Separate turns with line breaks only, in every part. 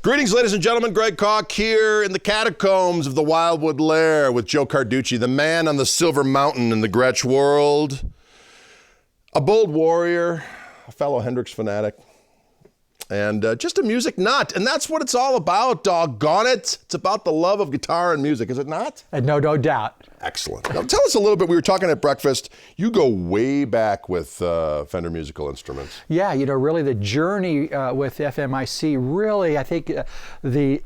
Greetings, ladies and gentlemen. Greg Koch here in the catacombs of the Wildwood Lair with Joe Carducci, the man on the silver mountain in the Gretsch world. A bold warrior, a fellow Hendrix fanatic, and just a music nut. And that's what it's all about, doggone it. It's about the love of guitar and music, is it not?
No doubt.
Excellent. Now tell us a little bit, we were talking at breakfast, you go way back with Fender Musical Instruments.
Yeah, you know, really the journey with FMIC, really, I think the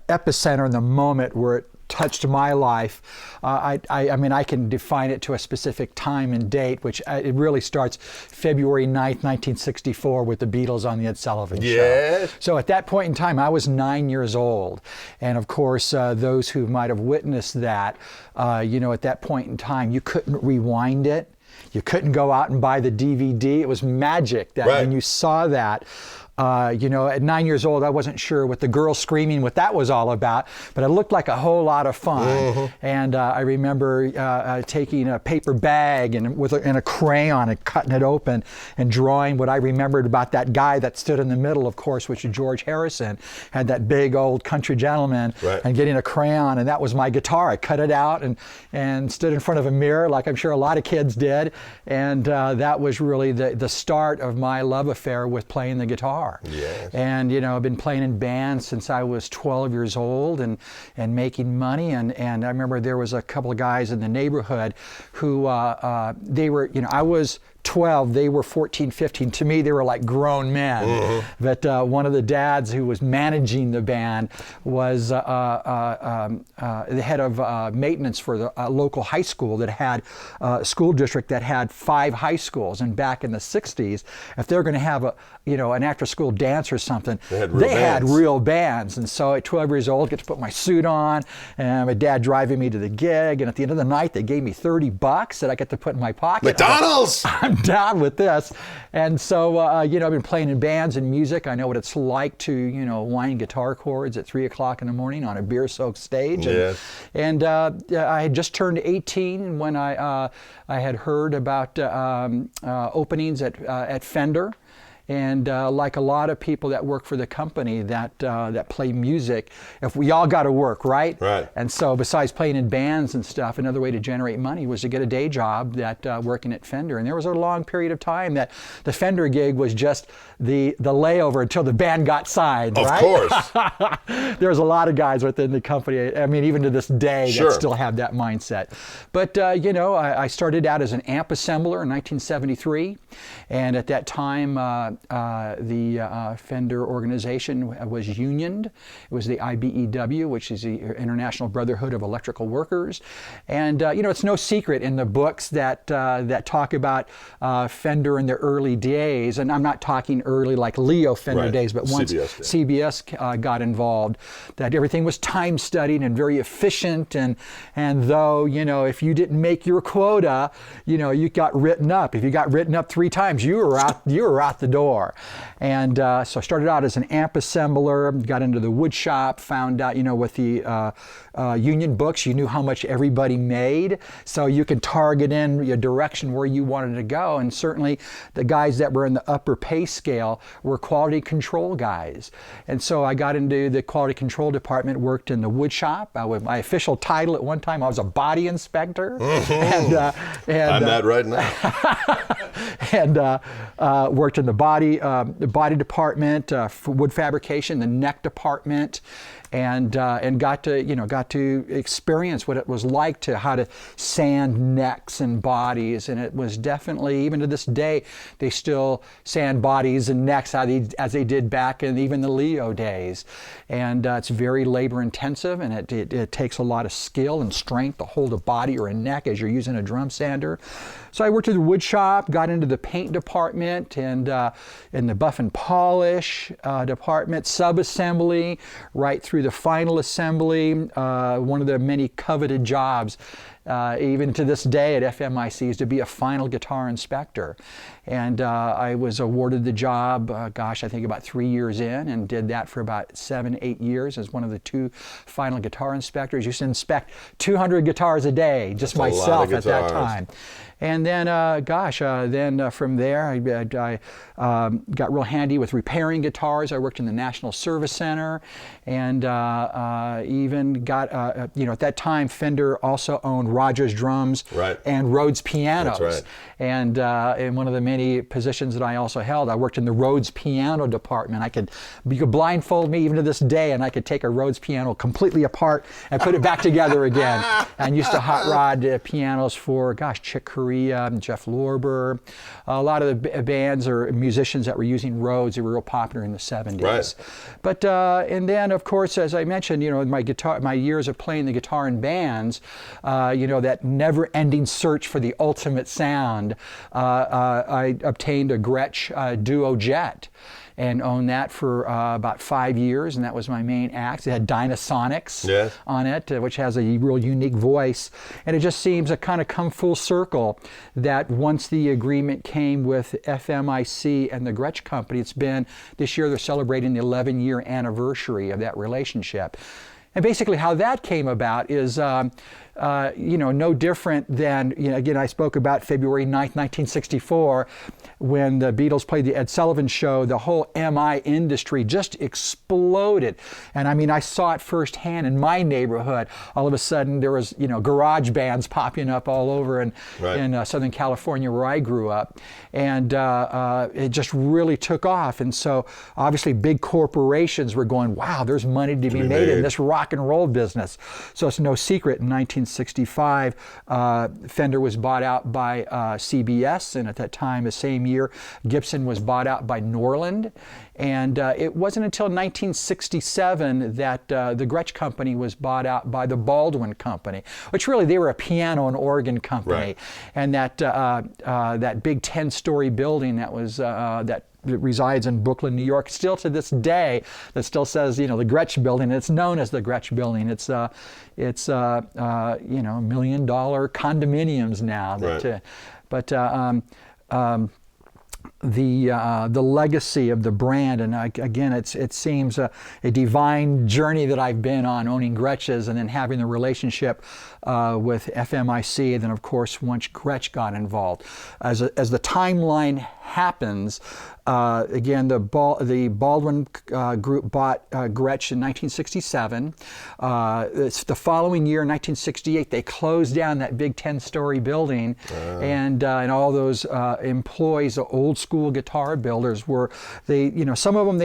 epicenter and the moment where it touched my life. I mean, I can define it to a specific time and date, which it really starts February 9th, 1964 with the Beatles on the Ed Sullivan Show. So at that point in time, I was 9 years old. And of course, those who might have witnessed that, you know, at that point in time, you couldn't rewind it. You couldn't go out and buy the DVD. It was magic that when you saw that. You know, at 9 years old, I wasn't sure what the girl screaming, what that was all about, but it looked like a whole lot of fun. And I remember taking a paper bag and a crayon and cutting it open and drawing what I remembered about that guy that stood in the middle, of course, which is George Harrison, had that big old country gentleman, and getting a crayon, and that was my guitar. I cut it out and stood in front of a mirror, like I'm sure a lot of kids did, and that was really the start of my love affair with playing the guitar. And you know, I've been playing in bands since I was 12 years old and making money, and I remember there was a couple of guys in the neighborhood who they were, you know, I was 12, they were 14, 15. To me, they were like grown men. But one of the dads who was managing the band was the head of maintenance for the local high school that had a school district that had 5 high schools. And back in the 60s, if they're going to have an after-school dance or something, they had real bands. And so at 12 years old, I get to put my suit on, and my dad driving me to the gig. And at the end of the night, they gave me $30 that I get to put in my pocket.
McDonald's!
I'm down with this. And so, you know, I've been playing in bands and music. I know what it's like to, you know, wind guitar chords at 3 o'clock in the morning on a beer-soaked stage. And I had just turned 18 when I had heard about openings at Fender. And like a lot of people that work for the company that play music, if we all got to work, right? And so besides playing in bands and stuff, another way to generate money was to get a day job working at Fender. And there was a long period of time that the Fender gig was just the layover until the band got signed,
right? Of
course. There's a lot of guys within the company, I mean, even to this day, that still have that mindset. But, you know, I started out as an amp assembler in 1973. And at that time, the Fender organization was unioned. It was the IBEW, which is the International Brotherhood of Electrical Workers. And you know, it's no secret in the books that talk about Fender in the early days, and I'm not talking early like Leo Fender days, but once CBS got involved, that everything was time studied and very efficient, and though, you know, if you didn't make your quota, you know, you got written up. If you got written up 3 times, you were out the door. And so I started out as an amp assembler, got into the wood shop, found out, you know, with the union books, you knew how much everybody made, so you could target in your direction where you wanted to go. And certainly the guys that were in the upper pay scale were quality control guys. And so I got into the quality control department, worked in the wood shop. My official title at one time, I was a body inspector. And I'm
that right now.
And worked in the body department, wood fabrication, the neck department, and got to experience what it was like how to sand necks and bodies. And it was definitely, even to this day, they still sand bodies and necks as they did back in even the Leo days. And it's very labor intensive, and it takes a lot of skill and strength to hold a body or a neck as you're using a drum sander. So I worked at the wood shop, got into the paint department, and in the buff and polish department, sub-assembly, right through the final assembly, one of the many coveted jobs even to this day at FMIC, is to be a final guitar inspector. And I was awarded the job, I think about 3 years in, and did that for about 7, 8 years as one of the 2 final guitar inspectors. Used to inspect 200 guitars a day, just
That's
myself at that time. And then, from there, I got real handy with repairing guitars. I worked in the National Service Center, and even got, at that time, Fender also owned Rogers drums and Rhodes pianos.
That's right.
And in one of the many positions that I also held, I worked in the Rhodes piano department. You could blindfold me even to this day, and I could take a Rhodes piano completely apart and put it back together again. And used to hot rod pianos for, Chick Corea, Jeff Lorber, a lot of the bands or musicians that were using Rhodes. They were real popular in the 70s.
Right.
But and then, of course, as I mentioned, my years of playing the guitar in bands, that never-ending search for the ultimate sound. I obtained a Gretsch Duo Jet and owned that for about 5 years, and that was my main axe. It had Dynasonics on it, which has a real unique voice. And it just seems to kind of come full circle that once the agreement came with FMIC and the Gretsch Company, this year they're celebrating the 11-year anniversary of that relationship. And basically how that came about is no different than, again, I spoke about February 9th, 1964, when the Beatles played the Ed Sullivan Show. The whole MI industry just exploded. And I saw it firsthand in my neighborhood. All of a sudden there was, garage bands popping up all over in Southern California where I grew up. And it just really took off. And so obviously big corporations were going, wow, there's money to be made in this rock and roll business. So it's no secret, in 1965, Fender was bought out by CBS, and at that time, the same year, Gibson was bought out by Norland. And it wasn't until 1967 that the Gretsch Company was bought out by the Baldwin Company, which really, they were a piano and organ company. And that big 10-story building that resides in Brooklyn, New York, still to this day, that still says, the Gretsch Building. It's known as the Gretsch Building. It's $1 million condominiums now. The legacy of the brand, and again, it seems a divine journey that I've been on, owning Gretsch's and then having the relationship with FMIC, and then of course once Gretsch got involved. As the timeline happens, again, the Baldwin group bought Gretsch in 1967. It's the following year, 1968, they closed down that big 10-story building, and all those employees, the old school guitar builders, some of them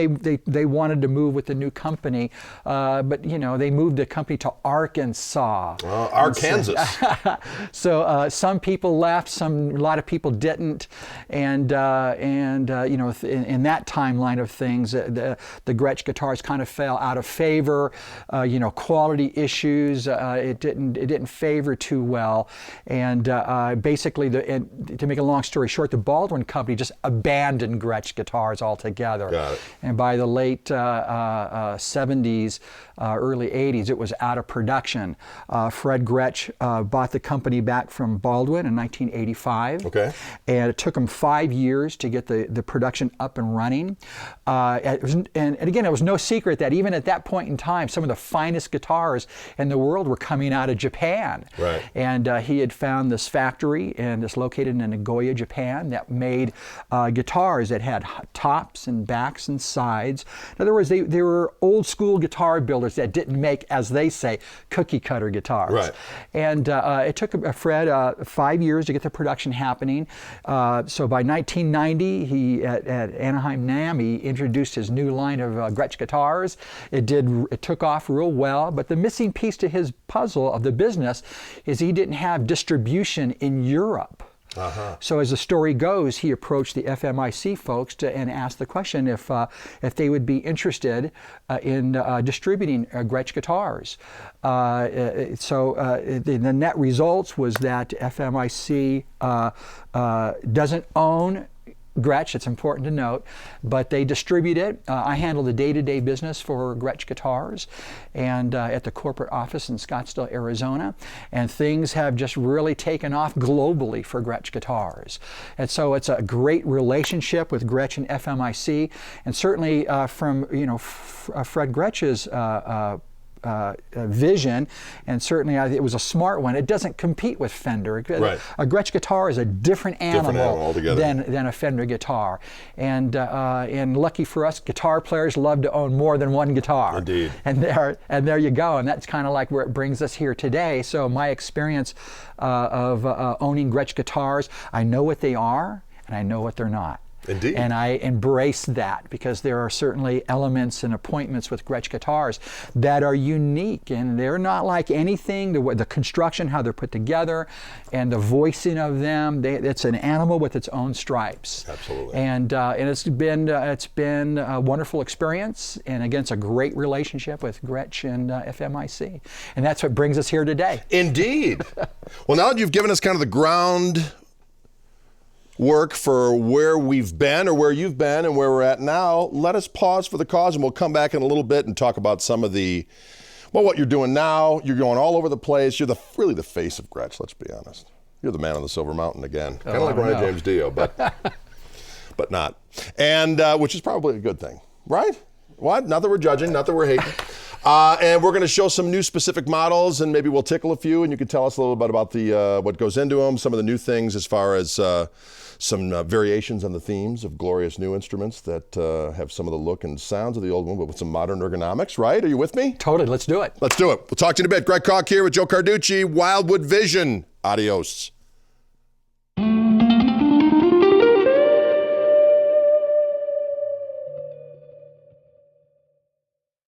they wanted to move with the new company, but they moved the company to Arkansas.
Arkansas.
So some people left, a lot of people didn't, and in that timeline of things, the Gretsch guitars kind of fell out of favor. Quality issues, it didn't favor too well, and basically, to make a long story short, the Baldwin Company just abandoned Gretsch guitars altogether.
Got it.
And by the late 70s, early 80s, it was out of production. Fred Gretsch bought the company back from Baldwin in 1985.
Okay.
And it took him 5 years to get the production up and running. And again, it was no secret that even at that point in time, some of the finest guitars in the world were coming out of Japan.
Right.
And he had found this factory, and it's located in Nagoya, Japan, that made guitars that had tops and backs and sides. In other words, they were old school guitar builders that didn't make, as they say, cookie cutter guitars.
Right.
And it took Fred 5 years to get the production happening. So by 1990, he at Anaheim NAMM, he introduced his new line of Gretsch guitars. It took off real well, but the missing piece to his puzzle of the business is he didn't have distribution in Europe. So as the story goes, he approached the FMIC folks and asked the question if they would be interested in distributing Gretsch guitars. The net results was that FMIC doesn't own Gretsch, it's important to note, but they distribute it. I handle the day-to-day business for Gretsch Guitars and at the corporate office in Scottsdale, Arizona. And things have just really taken off globally for Gretsch Guitars. And so it's a great relationship with Gretsch and FMIC. And certainly from Fred Gretsch's vision, and certainly it was a smart one. It doesn't compete with Fender.
Right.
A Gretsch guitar is a different animal
altogether
than a Fender guitar. And lucky for us, guitar players love to own more than one guitar.
Indeed.
And there you go. And that's kind of like where it brings us here today. So my experience of owning Gretsch guitars, I know what they are and I know what they're not.
Indeed.
And I embrace that because there are certainly elements and appointments with Gretsch guitars that are unique, and they're not like anything. The construction, how they're put together, and the voicing of them, it's an animal with its own stripes.
Absolutely.
And it's been a wonderful experience, and again, it's a great relationship with Gretsch and FMIC. And that's what brings us here today.
Indeed. Well, now that you've given us kind of the ground work for where we've been or where you've been and where we're at now, let us pause for the cause, and we'll come back in a little bit and talk about some of what you're doing now. You're going all over the place. You're really the face of Gretsch, let's be honest. You're the man on the Silver Mountain again. Kind of like Ryan James Dio, but not. And which is probably a good thing, right? What? Not that we're judging, not that we're hating. And we're going to show some new specific models, and maybe we'll tickle a few, and you can tell us a little bit about what goes into them, some of the new things as far as some variations on the themes of glorious new instruments that have some of the look and sounds of the old one, but with some modern ergonomics, right? Are you with me?
Totally, let's do it.
Let's do it. We'll talk to you in a bit. Gretsch Koch here with Joe Carducci, Wildwood Vision. Adios.